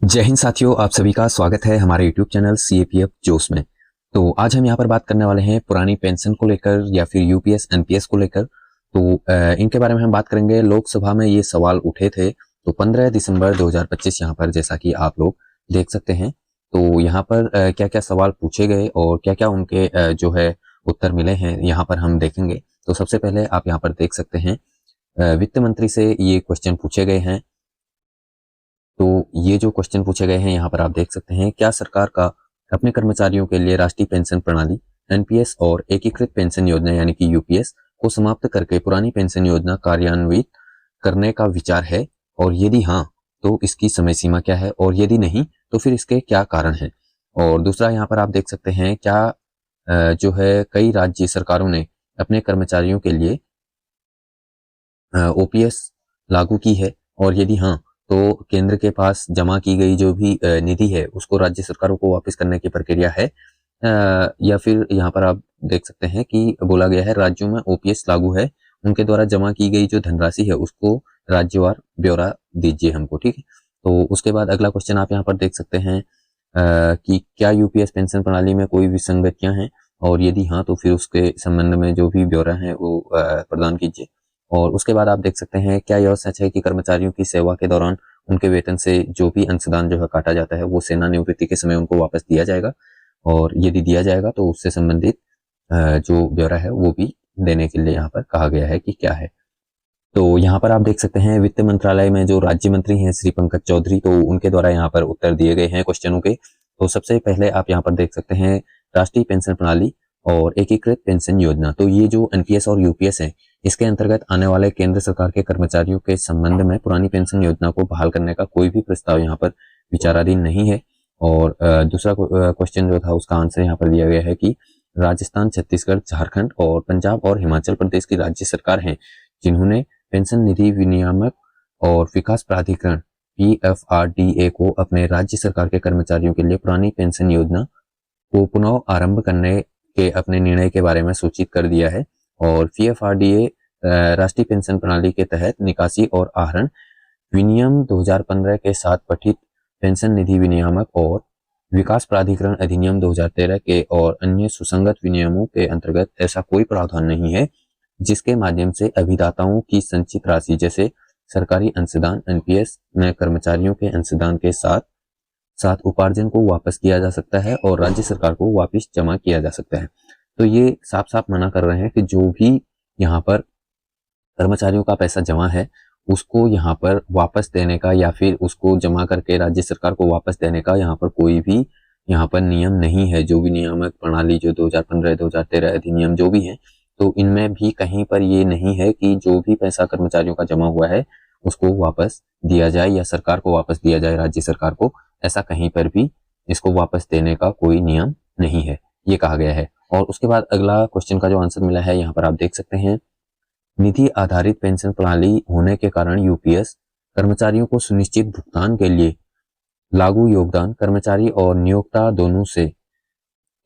जय हिंद साथियों, आप सभी का स्वागत है हमारे YouTube चैनल CAPF जोश में। तो आज हम यहाँ पर बात करने वाले हैं पुरानी पेंशन को लेकर या फिर यूपीएस एनपीएस को लेकर। तो इनके बारे में हम बात करेंगे। लोकसभा में ये सवाल उठे थे तो 15 दिसंबर 2025 यहाँ पर, जैसा कि आप लोग देख सकते हैं। तो यहाँ पर क्या क्या सवाल पूछे गए और क्या क्या उनके जो है उत्तर मिले हैं, यहाँ पर हम देखेंगे। तो सबसे पहले आप यहाँ पर देख सकते हैं, वित्त मंत्री से ये क्वेश्चन पूछे गए हैं। तो ये जो क्वेश्चन पूछे गए हैं यहाँ पर आप देख सकते हैं, क्या सरकार का अपने कर्मचारियों के लिए राष्ट्रीय पेंशन प्रणाली एनपीएस और एकीकृत पेंशन योजना यानी कि यूपीएस को समाप्त करके पुरानी पेंशन योजना कार्यान्वित करने का विचार है, और यदि हाँ तो इसकी समय सीमा क्या है, और यदि नहीं तो फिर इसके क्या कारण है। और दूसरा यहाँ पर आप देख सकते हैं, क्या जो है कई राज्य सरकारों ने अपने कर्मचारियों के लिए ओपीएस लागू की है, और यदि हाँ तो केंद्र के पास जमा की गई जो भी निधि है उसको राज्य सरकारों को वापस करने की प्रक्रिया है, या फिर यहाँ पर आप देख सकते हैं कि बोला गया है राज्यों में ओपीएस लागू है, उनके द्वारा जमा की गई जो धनराशि है उसको राज्यवार ब्यौरा दीजिए हमको, ठीक है। तो उसके बाद अगला क्वेश्चन आप यहाँ पर देख सकते हैं कि क्या यूपीएस पेंशन प्रणाली में कोई विसंगतियां हैं, और यदि हाँ तो फिर उसके संबंध में जो भी ब्यौरा है वो प्रदान कीजिए। और उसके बाद आप देख सकते हैं, क्या यह सच है कि कर्मचारियों की सेवा के दौरान उनके वेतन से जो भी अंशदान जो है काटा जाता है वो सेवानिवृत्ति के समय उनको वापस दिया जाएगा, और यदि दिया जाएगा तो उससे संबंधित जो ब्यौरा है वो भी देने के लिए यहाँ पर कहा गया है कि क्या है। तो यहाँ पर आप देख सकते हैं, वित्त मंत्रालय में जो राज्य मंत्री हैं श्री पंकज चौधरी, तो उनके द्वारा यहाँ पर उत्तर दिए गए हैं क्वेश्चनों के। तो सबसे पहले आप यहाँ पर देख सकते हैं, राष्ट्रीय पेंशन प्रणाली और एकीकृत पेंशन योजना। तो ये जो एनपीएस और यूपीएस है, इसके अंतर्गत आने वाले केंद्र सरकार के कर्मचारियों के संबंध में पुरानी पेंशन योजना को बहाल करने का कोई भी प्रस्ताव यहाँ पर विचाराधीन नहीं है। और दूसरा क्वेश्चन जो था उसका आंसर यहाँ पर दिया गया है कि राजस्थान, छत्तीसगढ़, झारखंड और पंजाब और हिमाचल प्रदेश की राज्य सरकार हैं जिन्होंने पेंशन निधि विनियामक और विकास प्राधिकरण पीएफआरडीए को अपने राज्य सरकार के कर्मचारियों के लिए पुरानी पेंशन योजना को पुनः आरंभ करने के अपने निर्णय के बारे में सूचित कर दिया है। और पीएफआरडीए राष्ट्रीय पेंशन प्रणाली के तहत निकासी और आहरण विनियम 2015 के साथ पठित पेंशन निधि विनियामक और विकास प्राधिकरण अधिनियम 2013 के और अन्य सुसंगत विनियमों के अंतर्गत ऐसा कोई प्रावधान नहीं है जिसके माध्यम से अभिदाताओं की संचित राशि जैसे सरकारी अंशदान एनपीएस में कर्मचारियों के अंशदान के साथ साथ उपार्जन को वापस किया जा सकता है और राज्य सरकार को वापस जमा किया जा सकता है। तो ये साफ साफ मना कर रहे हैं कि जो भी यहाँ पर कर्मचारियों का पैसा जमा है उसको यहाँ पर वापस देने का या फिर उसको जमा करके राज्य सरकार को वापस देने का यहाँ पर कोई भी यहाँ पर नियम नहीं है। जो भी नियामक प्रणाली जो 2015-2013 अधिनियम जो भी है, तो इनमें भी कहीं पर ये नहीं है कि जो भी पैसा कर्मचारियों का जमा हुआ है उसको वापस दिया जाए या सरकार को वापस दिया जाए, राज्य सरकार को। ऐसा कहीं पर भी इसको वापस देने का कोई नियम नहीं है, ये कहा गया है। और उसके बाद अगला क्वेश्चन का जो आंसर मिला है यहाँ पर आप देख सकते हैं, निधि आधारित पेंशन प्रणाली होने के कारण यूपीएस कर्मचारियों को सुनिश्चित भुगतान के लिए लागू योगदान कर्मचारी और नियोक्ता दोनों से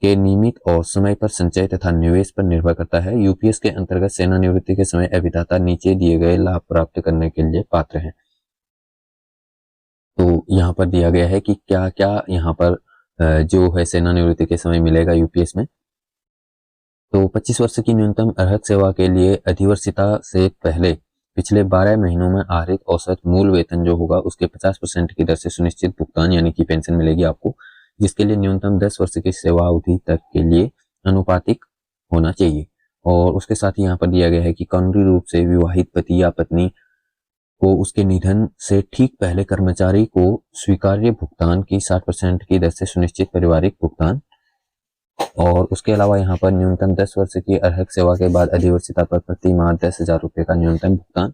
के नियमित और समय पर संचय तथा निवेश पर निर्भर करता है। यूपीएस के अंतर्गत सेवानिवृत्ति के समय अभिदाता नीचे दिए गए लाभ प्राप्त करने के लिए पात्र हैं। तो यहाँ पर दिया गया है कि क्या क्या यहाँ पर जो है सेवानिवृत्ति के समय मिलेगा यूपीएस में। तो 25 वर्ष की न्यूनतम अर्हत सेवा के लिए अधिवर्षिता से पहले पिछले 12 महीनों में आहरित औसत मूल वेतन जो होगा उसके 50% की दर से सुनिश्चित भुगतान यानी कि पेंशन मिलेगी आपको, जिसके लिए न्यूनतम 10 वर्ष की सेवा अवधि तक के लिए अनुपातिक होना चाहिए। और उसके साथ ही यहाँ पर दिया गया है कि कानूनी रूप से विवाहित पति या पत्नी को उसके निधन से ठीक पहले कर्मचारी को स्वीकार्य भुगतान की 60% की दर से सुनिश्चित पारिवारिक भुगतान। और उसके अलावा यहाँ पर न्यूनतम 10 वर्ष की अर्हक सेवा के बाद अधिवर्षिता पर प्रति माह 10,000 रुपये का न्यूनतम भुगतान।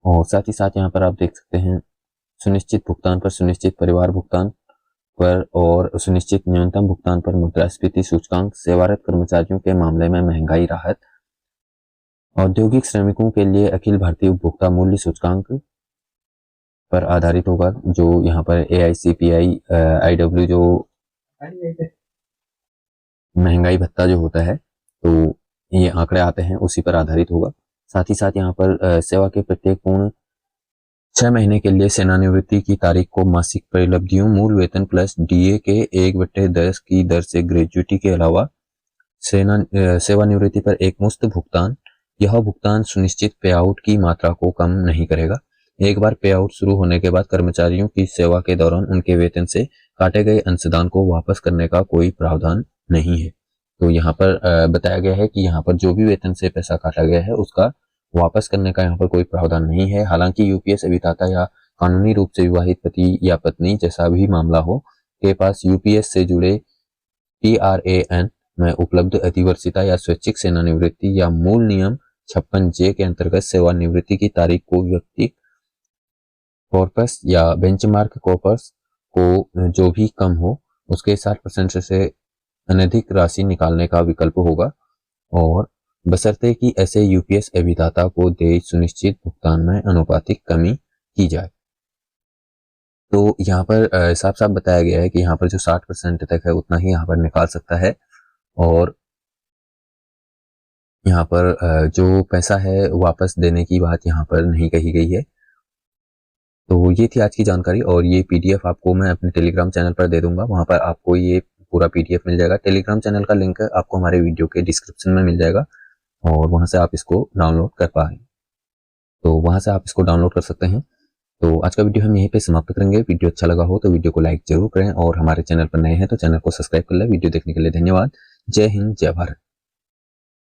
और साथ ही साथ यहाँ पर आप देख सकते हैं, सुनिश्चित भुगतान पर सुनिश्चित परिवार भुगतान पर और सुनिश्चित न्यूनतम भुगतान पर मुद्रास्फीति सूचकांक, सेवारत कर्मचारियों के मामले में महंगाई राहत, औद्योगिक श्रमिकों के लिए अखिल भारतीय उपभोक्ता मूल्य सूचकांक पर आधारित होगा, जो यहाँ पर AICPI IW जो महंगाई भत्ता जो होता है तो ये आंकड़े आते हैं उसी पर आधारित होगा। साथ ही साथ यहाँ पर सेवा के प्रत्येक पूर्ण 6 महीने के लिए सेवानिवृत्ति की तारीख को मासिक परिलब्धियों, मूल वेतन प्लस डीए के 1/10 की दर से ग्रेजुइटी के अलावा सेवानिवृत्ति पर एक मुश्त भुगतान। यह भुगतान सुनिश्चित पेआउट की मात्रा को कम नहीं करेगा। एक बार पेआउट शुरू होने के बाद कर्मचारियों की सेवा के दौरान उनके वेतन से काटे गए अंशदान को वापस करने का कोई प्रावधान नहीं है। तो यहाँ पर बताया गया है कि यहाँ पर जो भी वेतन से पैसा काटा गया है उसका वापस करने का यहाँ पर कोई प्रावधान नहीं है। हालांकि यूपीएस अभिदाता या कानूनी रूप से विवाहित पति या पत्नी जैसा भी मामला हो के पास यूपीएस से जुड़े PRAN में उपलब्ध अतिवर्षिता या स्वैच्छिक सेवानिवृत्ति या मूल नियम 56J के अंतर्गत सेवानिवृत्ति की तारीख को व्यक्ति कॉर्पस या बेंचमार्क कॉर्पस को जो भी कम हो उसके 60% से अनधिक राशि निकालने का विकल्प होगा, और बशर्ते कि ऐसे यूपीएस अभिदाता को देय सुनिश्चित भुगतान में अनुपातिक कमी की जाए। तो यहाँ पर साफ साफ बताया गया है कि यहाँ पर जो 60% तक है उतना ही यहाँ पर निकाल सकता है, और यहाँ पर जो पैसा है वापस देने की बात यहाँ पर नहीं कही गई है। तो ये थी आज की जानकारी, और ये पीडीएफ आपको मैं अपने टेलीग्राम चैनल पर दे दूंगा। वहां पर आपको ये पूरा पीडीएफ मिल जाएगा। टेलीग्राम चैनल का लिंक आपको हमारे वीडियो के डिस्क्रिप्शन में मिल जाएगा, और वहां से आप इसको डाउनलोड कर पाएंगे। तो वहां से आप इसको डाउनलोड कर सकते हैं। तो आज का वीडियो हम यहीं पे समाप्त करेंगे। वीडियो अच्छा लगा हो तो वीडियो को लाइक जरूर करें, और हमारे चैनल पर नए हैं तो चैनल को सब्सक्राइब कर लें। वीडियो देखने के लिए धन्यवाद। जय हिंद, जय भारत।